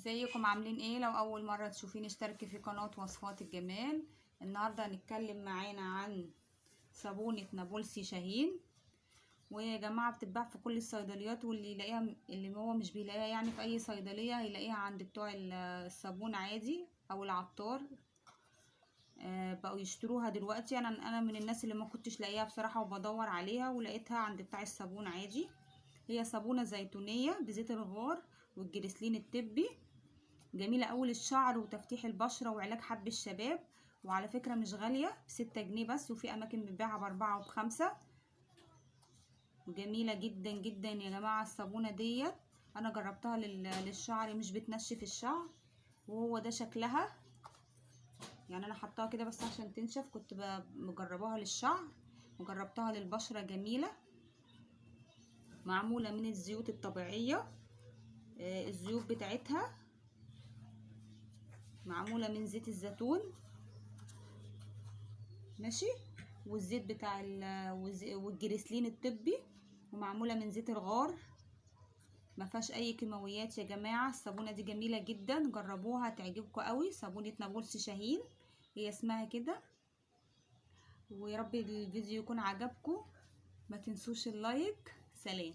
ازيكم عاملين ايه؟ لو اول مره تشوفيني اشتركي في قناه وصفات الجمال. النهارده هنتكلم معانا عن صابونه نابلسي شاهين. ويا جماعه بتتباع في كل الصيدليات، واللي يلاقيها اللي هو مش بيلاقيها يعني في اي صيدليه هيلاقيها عند بتوع الصابون عادي او العطار. بقوا يشتروها دلوقتي. انا من الناس اللي ما كنتش لاقيها بصراحه وبدور عليها ولقيتها عند بتاع الصابون عادي. هي صابونه زيتونيه بزيت الغار والجريسلين الطبي، جميلة أوي للشعر وتفتيح البشرة وعلاج حب الشباب. وعلى فكرة مش غالية، ب6 جنيه بس، وفي أماكن بتبيعها ب4 وب5. وجميلة جدا جدا يا جماعة الصابونة ديت. أنا جربتها للشعر، مش بتنشف الشعر، وهو ده شكلها. يعني أنا حطاها كده بس عشان تنشف، كنت مجرباها للشعر وجربتها للبشرة. جميلة، معمولة من الزيوت الطبيعية. الزيوت بتاعتها معمولة من زيت الزيتون، ماشي، والزيت بتاع والجريسلين الطبي، ومعموله من زيت الغار. ما فيهاش اي كيماويات يا جماعه. الصابونه دي جميله جدا، جربوها هتعجبكم قوي. صابونه نابلسي شاهين هي اسمها كده. ويا رب الفيديو يكون عجبكم، ما تنسوش اللايك. سلام.